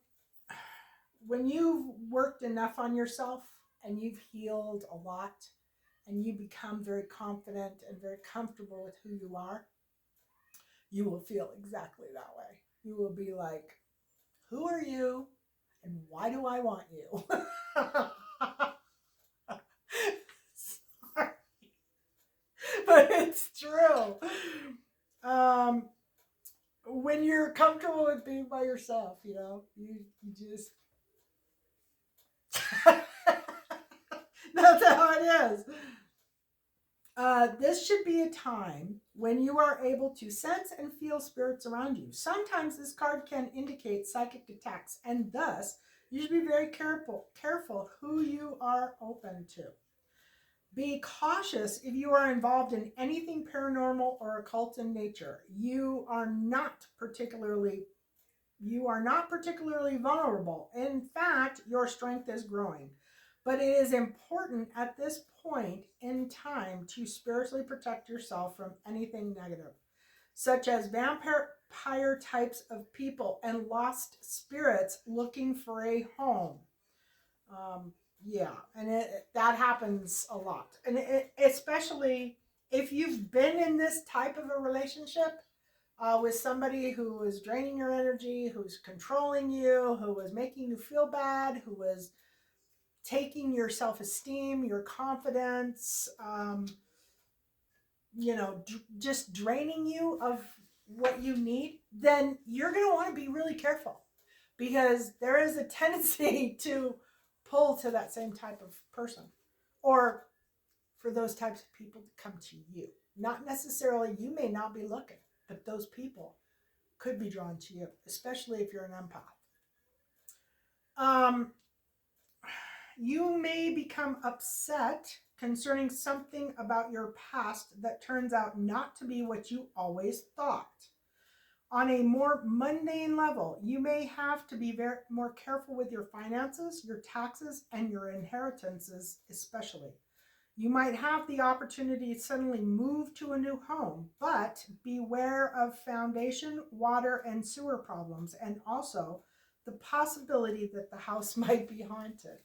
when you've worked enough on yourself and you've healed a lot and you become very confident and very comfortable with who you are, you will feel exactly that way. You will be like, "Who are you and why do I want you?" Sorry, but it's true. Um, when you're comfortable with being by yourself, you just that's how it is. This should be a time when you are able to sense and feel spirits around you. Sometimes this card can indicate psychic attacks, and thus you should be very careful who you are open to. Be cautious if you are involved in anything paranormal or occult in nature. You are not particularly vulnerable. In fact, your strength is growing. But it is important at this point in time to spiritually protect yourself from anything negative, such as vampire types of people and lost spirits looking for a home. Um, yeah, and that happens a lot. And especially if you've been in this type of a relationship, with somebody who is draining your energy, who's controlling you, who is making you feel bad, who is taking your self-esteem, your confidence, just draining you of what you need, then you're going to want to be really careful, because there is a tendency to pull to that same type of person, or for those types of people to come to you. Not necessarily, you may not be looking, but those people could be drawn to you, especially if you're an empath. Um, you may become upset concerning something about your past that turns out not to be what you always thought. On a more mundane level, you may have to be more careful with your finances, your taxes, and your inheritances, especially. You might have the opportunity to suddenly move to a new home, but beware of foundation, water, and sewer problems, and also the possibility that the house might be haunted.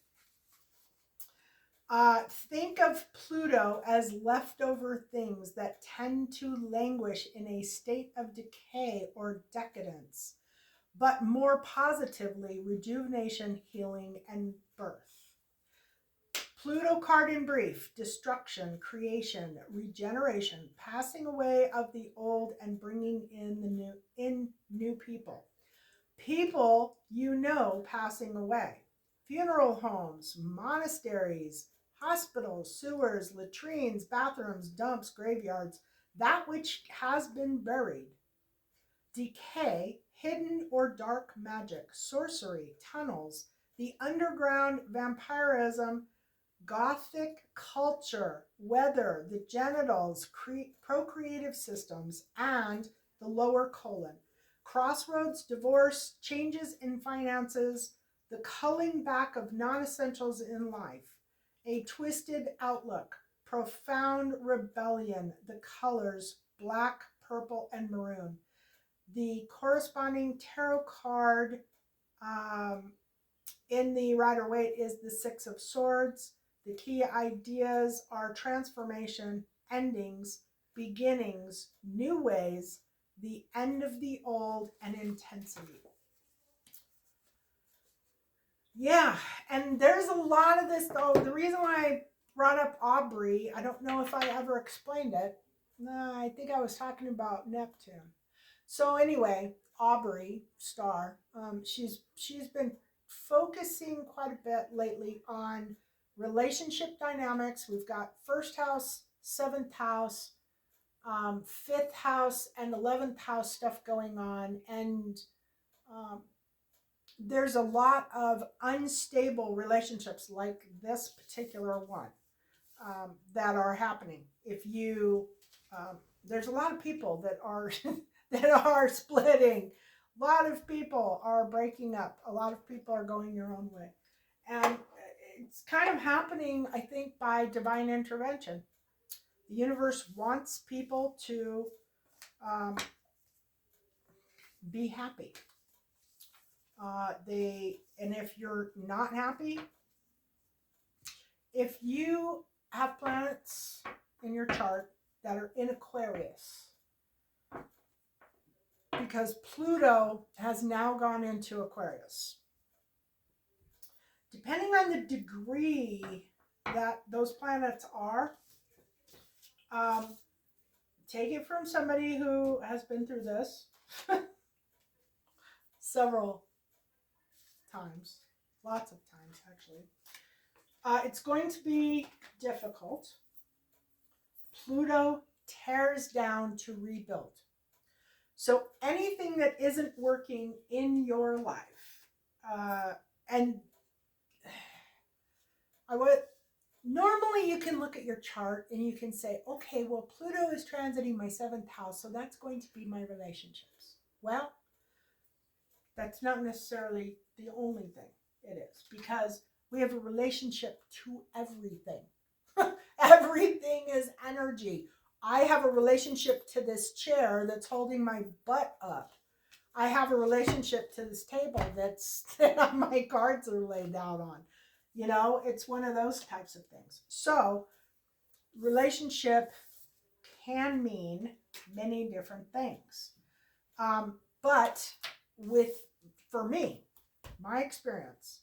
Think of Pluto as leftover things that tend to languish in a state of decay or decadence, but more positively, rejuvenation, healing, and birth. Pluto card in brief: destruction, creation, regeneration, passing away of the old and bringing in new people. People you know passing away. Funeral homes, monasteries, hospitals, sewers, latrines, bathrooms, dumps, graveyards, that which has been buried. Decay, hidden or dark magic, sorcery, tunnels, the underground, vampirism, Gothic culture, weather, the genitals, procreative systems, and the lower colon. Crossroads, divorce, changes in finances, the culling back of non essentials in life, a twisted outlook, profound rebellion, the colors black, purple, and maroon. The corresponding tarot card in the Rider Waite is the Six of Swords. The key ideas are transformation, endings, beginnings, new ways, the end of the old, and intensity. Yeah, and there's a lot of this, though. The reason why I brought up Aubrey, I don't know if I ever explained it. No, I think I was talking about Neptune. So anyway, Aubrey Starr, she's been focusing quite a bit lately on relationship dynamics. We've got first house, seventh house, fifth house, and 11th house stuff going on, and um, there's a lot of unstable relationships like this particular one that are happening. If you, there's a lot of people that are that are splitting. A lot of people are breaking up. A lot of people are going their own way, and it's kind of happening, I think, by divine intervention. The universe wants people to um, be happy. And if you're not happy, if you have planets in your chart that are in Aquarius, because Pluto has now gone into Aquarius, depending on the degree that those planets are, take it from somebody who has been through this several times, lots of times actually. It's going to be difficult. Pluto tears down to rebuild. So anything that isn't working in your life, and I would normally you can look at your chart and you can say, okay, well, Pluto is transiting my seventh house, so that's going to be my relationships. Well, that's not necessarily the only thing it is, because we have a relationship to everything. Everything is energy. I have a relationship to this chair that's holding my butt up. I have a relationship to this table that my cards are laid out on. You know, it's one of those types of things. So, relationship can mean many different things. But for me, my experience,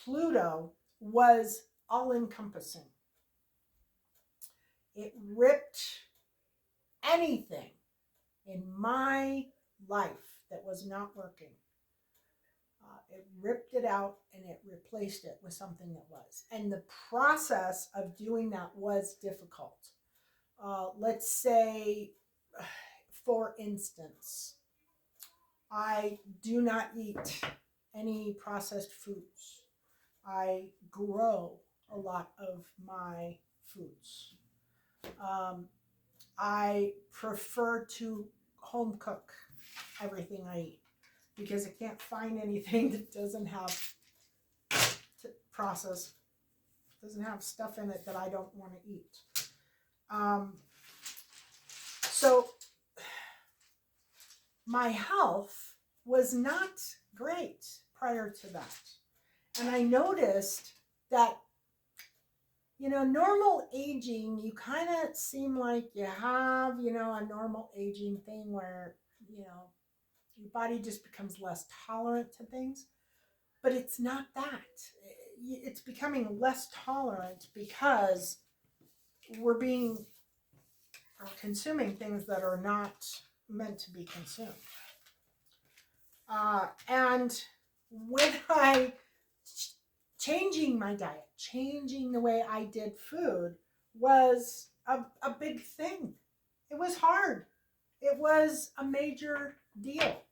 Pluto was all encompassing. It ripped anything in my life that was not working. It ripped it out and it replaced it with something that was. And the process of doing that was difficult. Let's say, for instance, I do not eat any processed foods. I grow a lot of my foods. I prefer to home cook everything I eat because I can't find anything that doesn't have processed, doesn't have stuff in it that I don't want to eat. So my health was not great prior to that. And I noticed that, normal aging, you kind of seem like you have, a normal aging thing where, your body just becomes less tolerant to things. But it's not that. It's becoming less tolerant because we're consuming things that are not meant to be consumed. And when changing my diet, changing the way I did food was a big thing. It was hard. It was a major deal.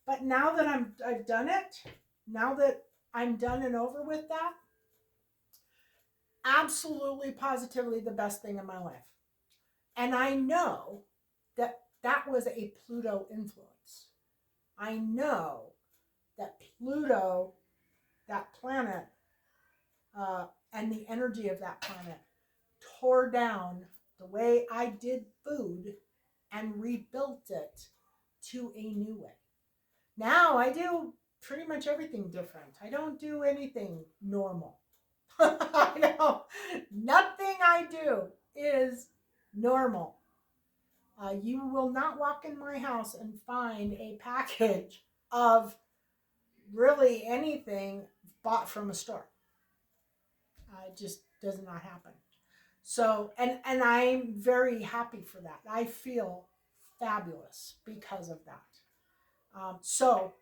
But now that I've done it, now that I'm done and over with that, absolutely, positively the best thing in my life. And I know that was a Pluto influence. I know that Pluto, that planet, and the energy of that planet tore down the way I did food and rebuilt it to a new way. Now I do pretty much everything different. I don't do anything normal. I know nothing I do is normal. You will not walk in my house and find a package of really anything bought from a store. It just does not happen. So, and I'm very happy for that. I feel fabulous because of that. So,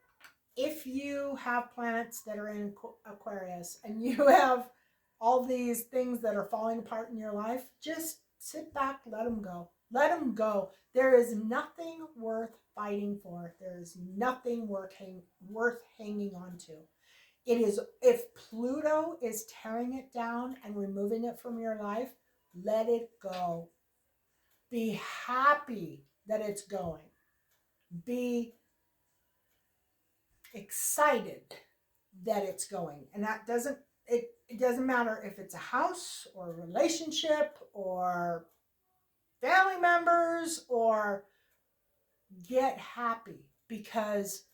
if you have planets that are in Aquarius and you have all these things that are falling apart in your life, just sit back, let them go. Let them go. There is nothing worth fighting for. There is nothing worth hanging on to. It is, if Pluto is tearing it down and removing it from your life, let it go. Be happy that it's going. Be excited that it's going. And that doesn't, it doesn't matter if it's a house or a relationship or family members, or get happy, because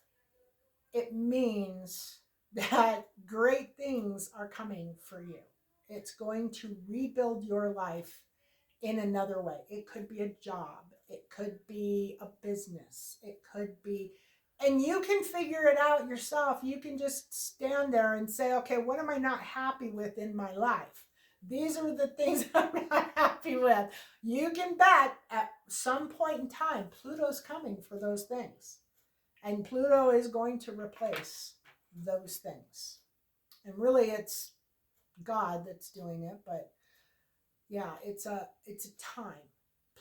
it means that great things are coming for you. It's going to rebuild your life in another way. It could be a job. It could be a business. It could be, and you can figure it out yourself. You can just stand there and say, okay, what am I not happy with in my life? These are the things I'm not happy with. You can bet at some point in time, Pluto's coming for those things. And Pluto is going to replace those things. And really it's God that's doing it, but yeah, it's a time.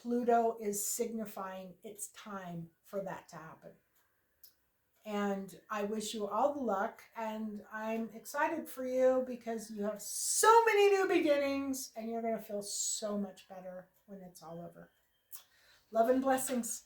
Pluto is signifying it's time for that to happen. And I wish you all the luck, and I'm excited for you because you have so many new beginnings and you're going to feel so much better when it's all over. Love and blessings.